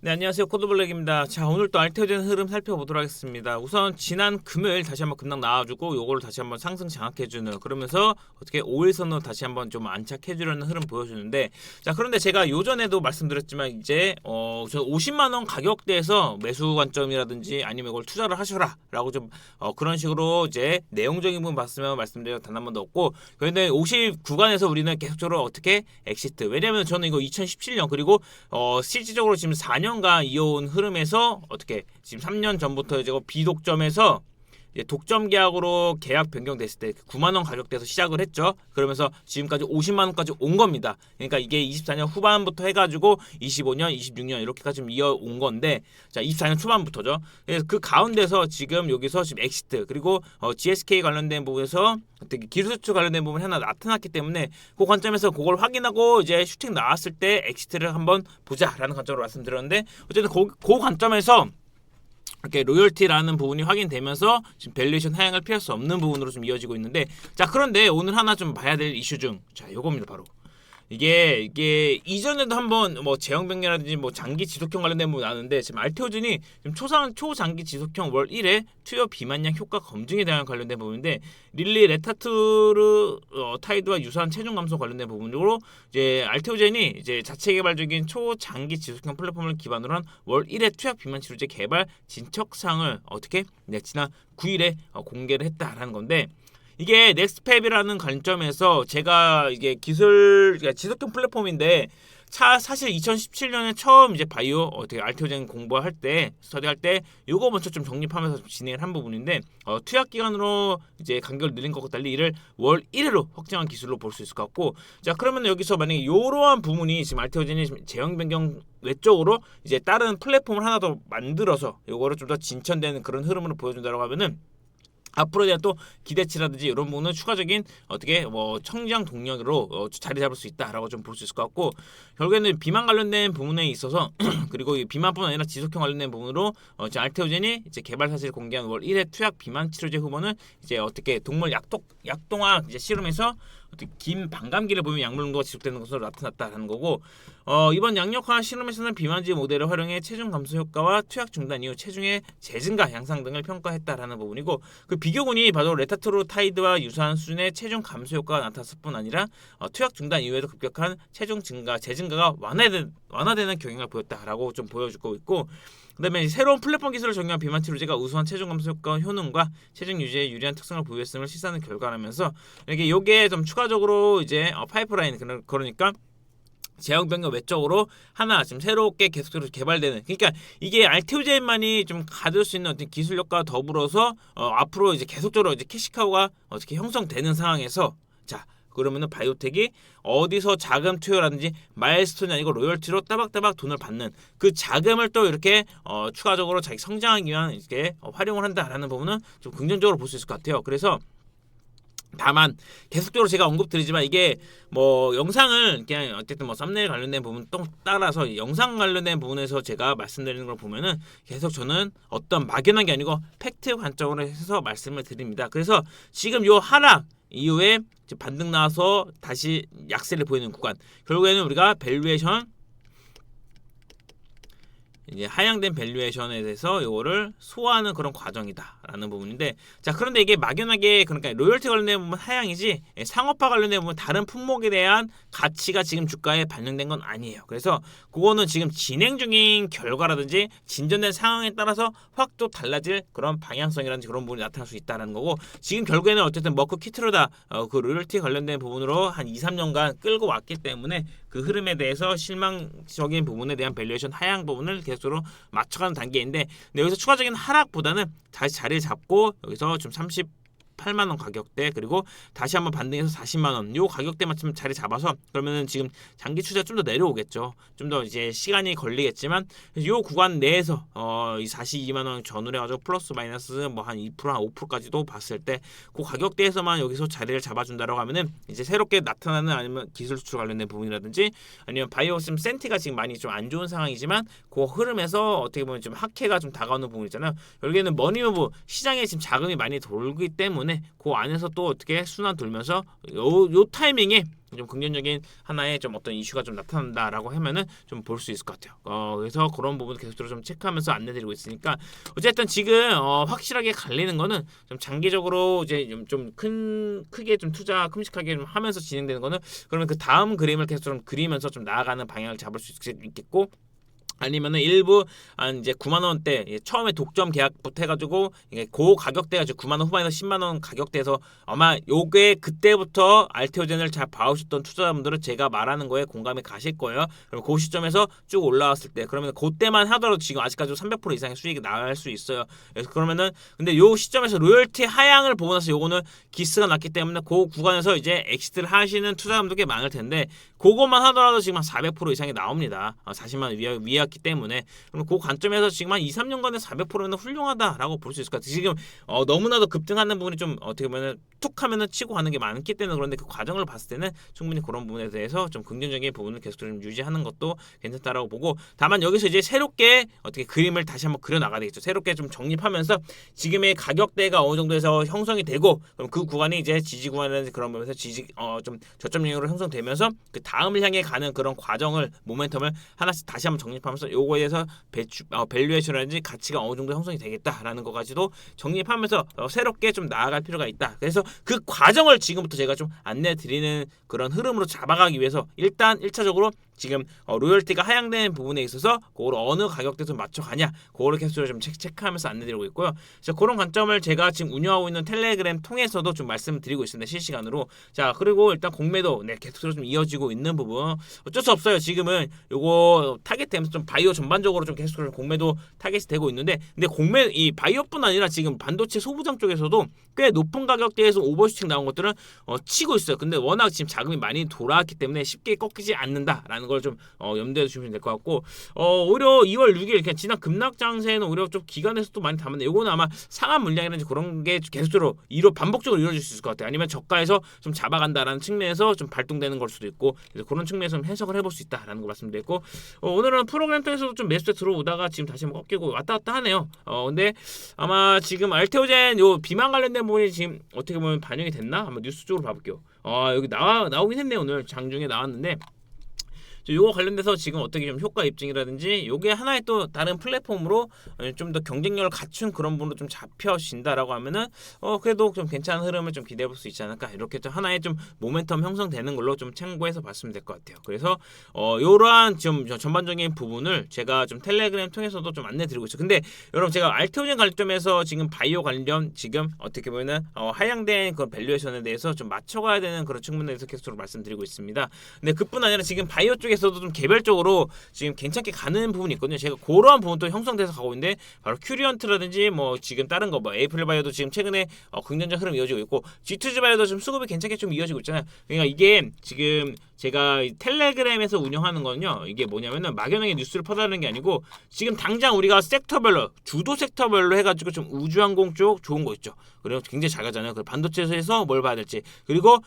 네, 안녕하세요. 코드블랙입니다. 자, 오늘 또 알테오젠 흐름 살펴보도록 하겠습니다. 우선 지난 금요일 다시 한번 급락 나와주고 요거를 다시 한번 상승 장악해주는, 그러면서 어떻게 5일선으로 다시 한번 좀 안착해주려는 흐름 보여주는데, 자, 그런데 제가 요전에도 말씀드렸지만 이제 저 50만원 가격대에서 매수 관점이라든지 아니면 이걸 투자를 하셔라 라고 좀 그런 식으로 이제 내용적인 부분 봤으면 말씀드려 단 한 번도 없고, 그런데 50 구간에서 우리는 계속적으로 어떻게 엑시트, 왜냐면 저는 이거 2017년 그리고 실질적으로 지금 4년간 이어온 흐름에서 어떻게 지금 3년 전부터 이제 비독점에서 독점 계약으로 계약 변경됐을 때 9만원 가격대에서 시작을 했죠. 그러면서 지금까지 50만원까지 온 겁니다. 그러니까 이게 24년 후반부터 해가지고 25년, 26년 이렇게까지 좀 이어온 건데, 자, 24년 초반부터죠. 그래서 그 가운데서 지금 여기서 지금 엑시트, 그리고 GSK 관련된 부분에서 어떻게 기술수출 관련된 부분이 하나 나타났기 때문에 그 관점에서 그걸 확인하고 이제 슈팅 나왔을 때 엑시트를 한번 보자라는 관점으로 말씀드렸는데, 어쨌든 그 관점에서 이렇게 로열티라는 부분이 확인되면서 지금 밸류에이션 하향을 피할 수 없는 부분으로 좀 이어지고 있는데, 자, 그런데 오늘 하나 좀 봐야 될 이슈 중, 자, 요겁니다. 바로 이게 이전에도 한번 뭐 제형변경이라든지 뭐 장기 지속형 관련된 부분 나왔는데, 지금 알테오젠이 지금 초장기 지속형 월 1회 투여 비만량 효과 검증에 대한 관련된 부분인데, 릴리 레타투르 타이드와 유사한 체중 감소 관련된 부분으로 이제 알테오젠이 이제 자체 개발적인 초장기 지속형 플랫폼을 기반으로 한 월 1회 투약 비만 치료제 개발 진척상을 어떻게 지난 9일에 공개를 했다라는 건데, 이게 넥스트팹이라는 관점에서 제가 이게 그러니까 지속형 플랫폼인데, 사실 2017년에 처음 이제 바이오 어떻게 알테오젠 공부할 때 스터디할 때 요거 먼저 좀 정립하면서 진행을 한 부분인데, 투약 기간으로 이제 간격을 늘린 것과 달리 이를 월 1회로 확장한 기술로 볼 수 있을 것 같고, 자, 그러면 여기서 만약에 요러한 부분이 지금 알테오젠이 제형 변경 외적으로 이제 다른 플랫폼을 하나 더 만들어서 요거를 좀 더 진천되는 그런 흐름으로 보여준다고 하면은, 앞으로에 대한 또 기대치라든지 이런 부분은 추가적인 어떻게 뭐 성장 동력으로 자리 잡을 수 있다라고 좀 볼 수 있을 것 같고, 결국에는 비만 관련된 부분에 있어서 그리고 이 비만뿐 아니라 지속형 관련된 부분으로 이제 알테오젠이 이제 개발 사실 공개한 월 1회 투약 비만 치료제 후보는 이제 어떻게 동물 약동화 이제 실험에서 어떻게 긴 반감기를 보이면 약물 농도가 지속되는 것으로 나타났다는 거고, 이번 양력화 실험에서는 비만지 모델을 활용해 체중 감소 효과와 투약 중단 이후 체중의 재증가 향상 등을 평가했다라는 부분이고, 그 비교군이 바로 레타트로타이드와 유사한 수준의 체중 감소 효과가 나타났을 뿐 아니라 투약 중단 이후에도 급격한 체중 증가, 재증가가 완화되는 경향을 보였다라고 좀 보여주고 있고, 그다음에 새로운 플랫폼 기술을 적용한 비만 치료제가 우수한 체중 감소 효과 효능과 체중 유지에 유리한 특성을 보유했음을 시사하는 결과라면서, 요게 좀 추가적으로 이제 파이프라인, 그러니까 제형 변경 외적으로 하나 지금 새롭게 계속적으로 개발되는, 그러니까 이게 알테오젠만이 좀 가질 수 있는 어떤 기술력과 더불어서 앞으로 이제 계속적으로 이제 캐시카우가 어떻게 형성되는 상황에서, 자, 그러면은 바이오텍이 어디서 자금 투여라든지 마일스톤이 아니고 로열티로 따박따박 돈을 받는 그 자금을 또 이렇게 추가적으로 자기 성장하기 위한 이렇게 활용을 한다라는 부분은 좀 긍정적으로 볼 수 있을 것 같아요. 그래서 다만 계속적으로 제가 언급드리지만 이게 뭐 영상을 그냥 어쨌든 뭐 썸네일 관련된 부분 또 따라서 영상 관련된 부분에서 제가 말씀드리는 걸 보면은 계속 저는 어떤 막연한 게 아니고 팩트 관점으로 해서 말씀을 드립니다. 그래서 지금 요 하락 이후에 반등 나와서 다시 약세를 보이는 구간, 결국에는 우리가 밸류에이션 이제 하향된 밸류에이션에 대해서 이거를 소화하는 그런 과정이다라는 부분인데, 자, 그런데 이게 막연하게 그러니까 로열티 관련된 부분 하향이지 상업화 관련된 부분 다른 품목에 대한 가치가 지금 주가에 반영된 건 아니에요. 그래서 그거는 지금 진행 중인 결과라든지 진전된 상황에 따라서 확 또 달라질 그런 방향성이라든지 그런 부분이 나타날 수 있다는 거고, 지금 결국에는 어쨌든 머크 키트로다 그 로열티 관련된 부분으로 한 2, 3년간 끌고 왔기 때문에 그 흐름에 대해서 실망적인 부분에 대한 밸류에이션 하향 부분을 계속으로 맞춰가는 단계인데, 근데 여기서 추가적인 하락보다는 다시 자리를 잡고 여기서 좀 38만원 가격대, 그리고 다시 한번 반등해서 40만원 요 가격대 맞추면 자리 잡아서, 그러면은 지금 장기 투자 좀 더 내려오겠죠. 좀 더 이제 시간이 걸리겠지만 요 구간 내에서 이 42만원 전후로 해가지고 플러스 마이너스 뭐 한 2%, 한 5%까지도 봤을 때 그 가격대에서만 여기서 자리를 잡아준다라고 하면은 이제 새롭게 나타나는 아니면 기술 수출 관련된 부분이라든지 아니면 바이오심 센티가 지금 많이 좀 안 좋은 상황이지만 그 흐름에서 어떻게 보면 좀 학회가 좀 다가오는 부분 있잖아요. 여기에는 머니무브 시장에 지금 자금이 많이 돌기 때문에 그 안에서 또 어떻게 순환 돌면서 요 타이밍에 좀 긍정적인 하나의 좀 어떤 이슈가 좀 나타난다라고 하면은 좀 볼 수 있을 것 같아요. 그래서 그런 부분 계속적으로 좀 체크하면서 안내드리고 있으니까 어쨌든 지금 확실하게 갈리는 거는 좀 장기적으로 이제 좀 크게 좀 투자 큼직하게 좀 하면서 진행되는 거는 그러면 그 다음 그림을 계속 좀 그리면서 좀 나아가는 방향을 잡을 수 있겠고. 아니면은 일부 한 이제 9만 원대 처음에 독점 계약부터 해가지고 이게 고 가격대가 이제 9만 원 후반에서 10만 원 가격대에서 아마 요게 그때부터 알테오젠을 잘 봐오셨던 투자자분들은 제가 말하는 거에 공감이 가실 거예요. 그럼 그 시점에서 쭉 올라왔을 때 그러면 그때만 하더라도 지금 아직까지 300% 이상의 수익이 나갈 수 있어요. 그래서 그러면은 근데 요 시점에서 로열티 하향을 보고 나서 요거는 기스가 났기 때문에 그 구간에서 이제 엑시트를 하시는 투자자분들 꽤 많을 텐데 그것만 하더라도 지금 한 400% 이상이 나옵니다. 40만 위였기 때문에 그럼 그 관점에서 지금 한 2, 3년간에 400%는 훌륭하다라고 볼 수 있을 것 같아요. 지금 너무나도 급등하는 부분이 좀 어떻게 보면 툭 하면은 치고 가는 게 많기 때문에 그런데 그 과정을 봤을 때는 충분히 그런 부분에 대해서 좀 긍정적인 부분을 계속 좀 유지하는 것도 괜찮다라고 보고 다만 여기서 이제 새롭게 어떻게 그림을 다시 한번 그려 나가야 되겠죠. 새롭게 좀 정립하면서 지금의 가격대가 어느 정도에서 형성이 되고 그럼 그 구간이 이제 지지 구간이라든지 그런 부분에서 좀 저점 영역으로 형성되면서 그 다음을 향해 가는 그런 과정을 모멘텀을 하나씩 다시 한번 정립하면서 요거에 대해서 밸류에이션이라든지 가치가 어느 정도 형성이 되겠다라는 것까지도 정립하면서 새롭게 좀 나아갈 필요가 있다. 그래서 그 과정을 지금부터 제가 좀 안내 드리는 그런 흐름으로 잡아가기 위해서 일단 1차적으로 지금 로열티가 하향되는 부분에 있어서 그걸 어느 가격대에서 맞춰가냐 그거를 계속 좀 체크하면서 안내드리고 있고요. 자, 그런 관점을 제가 지금 운영하고 있는 텔레그램 통해서도 좀 말씀드리고 있습니다. 실시간으로. 자, 그리고 일단 공매도 계속적으로 좀 이어지고 있는 부분 어쩔 수 없어요. 지금은 요거 타겟되면서 좀 바이오 전반적으로 좀 계속적으로 공매도 타겟이 되고 있는데 근데 이 바이오뿐 아니라 지금 반도체 소부장 쪽에서도 꽤 높은 가격대에서 오버슈팅 나온 것들은 치고 있어요. 근데 워낙 지금 자금이 많이 돌아왔기 때문에 쉽게 꺾이지 않는다라는 걸 좀 염두에 두시면 될 것 같고 오히려 2월 6일 그냥 지난 급락 장세에는 오히려 좀 기관에서도 많이 담았는데 요거는 아마 상한 물량이라든지 그런 게 계속적으로 반복적으로 이루어질 수 있을 것 같아요. 아니면 저가에서 좀 잡아간다라는 측면에서 좀 발동되는 걸 수도 있고 그래서 그런 측면에서 좀 해석을 해볼 수 있다라는 거 말씀드렸고 오늘은 프로그램 통해서도 좀 매수대 들어오다가 지금 다시 한번 꺾이고 왔다 갔다 하네요. 근데 아마 지금 알테오젠 요 비만 관련된 부분이 지금 어떻게 보면 반영이 됐나? 한번 뉴스 쪽으로 봐볼게요. 여기 나오긴 했네요. 오늘 장중에 나왔는데 요거 관련돼서 지금 어떻게 좀 효과 입증이라든지 요게 하나의 또 다른 플랫폼으로 좀 더 경쟁력을 갖춘 그런 부분으로 좀 잡혀진다라고 하면은 그래도 좀 괜찮은 흐름을 좀 기대해 볼 수 있지 않을까 이렇게 좀 하나의 좀 모멘텀 형성되는 걸로 좀 참고해서 봤으면 될 것 같아요. 그래서 요러한 좀 전반적인 부분을 제가 좀 텔레그램 통해서도 좀 안내드리고 있어요. 근데 여러분 제가 알테오젠 관점에서 지금 바이오 관련 지금 어떻게 보면은 하향된 그런 밸류에이션에 대해서 좀 맞춰가야 되는 그런 측면에 대해서 계속 말씀드리고 있습니다. 근데 그뿐 아니라 지금 바이오 쪽에 에서도 좀 개별적으로 지금 괜찮게 가는 부분이 있거든요. 제가 그러한 부분도 형성돼서 가고 있는데 바로 큐리언트라든지 뭐 지금 다른 거 에이플바이오도 지금 최근에 긍정적 흐름 이어지고 있고 G2G 바이오도 지금 수급이 괜찮게 좀 이어지고 있잖아요. 그러니까 이게 지금 제가 텔레그램에서 운영하는 거는요. 이게 뭐냐면은 막연하게 뉴스를 퍼다는 게 아니고 지금 당장 우리가 섹터별로 주도 섹터별로 해가지고 좀 우주항공 쪽 좋은 거 있죠. 그리고 굉장히 잘 가잖아요. 그 반도체에서 뭘 봐야 될지 그리고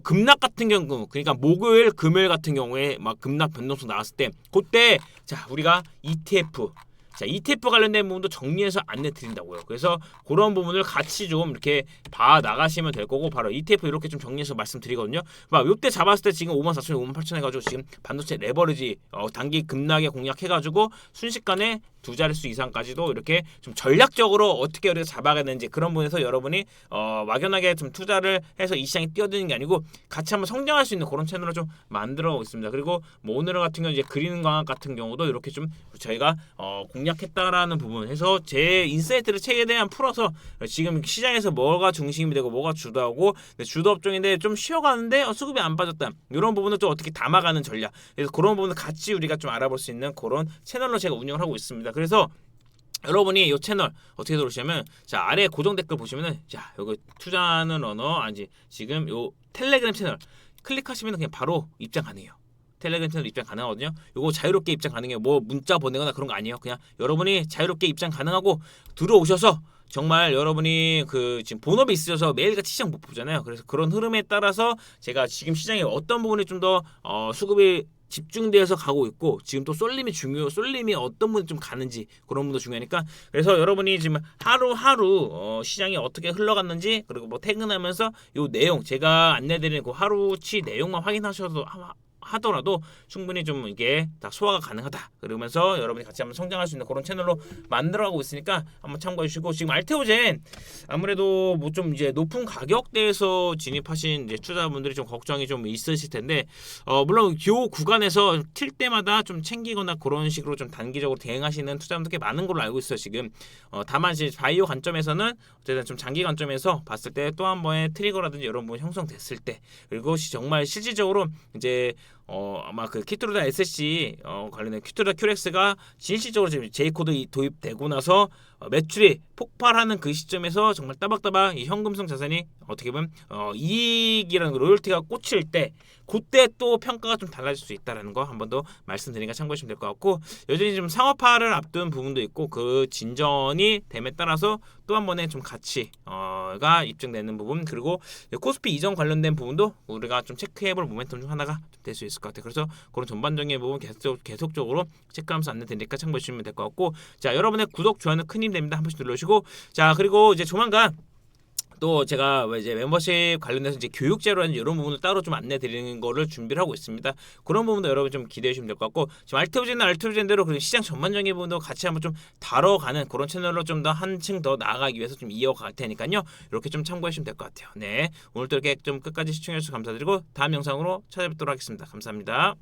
급락 같은 경우 그러니까 목요일 금요일 같은 경우에 막 급락 변동성 나왔을 때 그때 자 우리가 ETF ETF 관련된 부분도 정리해서 안내 드린다고요. 그래서 그런 부분을 같이 좀 이렇게 봐 나가시면 될 거고 바로 ETF 이렇게 좀 정리해서 말씀드리거든요. 막 요때 잡았을 때 지금 54,000, 58,000 해가지고 지금 반도체 레버리지 단기 급락에 공략해가지고 순식간에 두 자릿수 이상까지도 이렇게 좀 전략적으로 어떻게 우리가 잡아가야 되는지 그런 부분에서 여러분이 막연하게 좀 투자를 해서 이 시장에 뛰어드는 게 아니고 같이 한번 성장할 수 있는 그런 채널을 좀 만들어 있습니다. 그리고 뭐 오늘 같은 경우 이제 그리는 광학 같은 경우도 이렇게 좀 저희가 공략했다라는 부분에서 제 인사이트를 최대한 풀어서 지금 시장에서 뭐가 중심이 되고 뭐가 주도하고 주도 업종인데 좀 쉬어가는데 수급이 안 빠졌다 이런 부분을 좀 어떻게 담아가는 전략 그래서 그런 부분을 같이 우리가 좀 알아볼 수 있는 그런 채널로 제가 운영을 하고 있습니다. 그래서 여러분이 이 채널 어떻게 들어오시냐면 자 아래 고정 댓글 보시면은 자 여기 투자하는 언어 아니지 지금 요 텔레그램 채널 클릭하시면 그냥 바로 입장 가능해요. 텔레그램 채널 입장 가능하거든요. 요거 자유롭게 입장 가능해요. 뭐 문자 보내거나 그런 거 아니에요. 그냥 여러분이 자유롭게 입장 가능하고 들어오셔서 정말 여러분이 그 지금 본업이 있으셔서 매일같이 시장 못 보잖아요. 그래서 그런 흐름에 따라서 제가 지금 시장에 어떤 부분이 좀 더 수급이 집중되어서 가고 있고 지금 또 쏠림이 어떤 분이 좀 가는지 그런 분도 중요하니까 그래서 여러분이 지금 하루하루 시장이 어떻게 흘러갔는지 그리고 뭐 퇴근하면서 요 내용 제가 안내드리는 그 하루치 내용만 확인하셔도 하더라도 충분히 좀 이게 다 소화가 가능하다. 그러면서 여러분이 같이 한번 성장할 수 있는 그런 채널로 만들어가고 있으니까 한번 참고해 주시고 지금 알테오젠 아무래도 뭐 좀 이제 높은 가격대에서 진입하신 이제 투자분들이 좀 걱정이 좀 있으실 텐데 물론 요 구간에서 튈 때마다 좀 챙기거나 그런 식으로 좀 단기적으로 대응하시는 투자분들 꽤 많은 걸로 알고 있어요 지금. 다만 이제 바이오 관점에서는 어쨌든 좀 장기 관점에서 봤을 때 또 한 번의 트리거라든지 이런 부분 형성됐을 때 그리고 정말 실질적으로 이제 아마 그 키트루다 SC 관련된 키트루다 큐렉스가 진실적으로 지금 J 코드 도입되고 나서 매출이 폭발하는 그 시점에서 정말 따박따박 이 현금성 자산이 어떻게 보면 이익이라는 그 로열티가 꽂힐 때 그때 또 평가가 좀 달라질 수 있다라는 거 한 번 더 말씀드리니까 참고하시면 될 것 같고 여전히 좀 상업화를 앞둔 부분도 있고 그 진전이 됨에 따라서 또 한 번의 좀 가치가 입증되는 부분 그리고 코스피 이전 관련된 부분도 우리가 좀 체크해볼 모멘텀 중 하나가 될 수 있을 것 같아요. 그래서 그런 전반적인 부분 계속적으로 체크하면서 안내드리니까 참고해 주시면 될 것 같고 자 여러분의 구독 좋아요는 큰 힘 됩니다. 한 번씩 눌러주시고 자 그리고 이제 조만간 또 제가 이제 멤버십 관련해서 이제 교육제로라든지 이런 부분을 따로 좀 안내드리는 거를 준비를 하고 있습니다. 그런 부분도 여러분 좀 기대해 주시면 될 것 같고 지금 알트브젠대로 그리고 시장 전반적인 부분도 같이 한번 좀 다뤄가는 그런 채널로 좀 더 한층 더 나아가기 위해서 좀 이어갈 테니까요. 이렇게 좀 참고해 주시면 될 것 같아요. 네 오늘도 이렇게 좀 끝까지 시청해 주셔서 감사드리고 다음 영상으로 찾아뵙도록 하겠습니다. 감사합니다.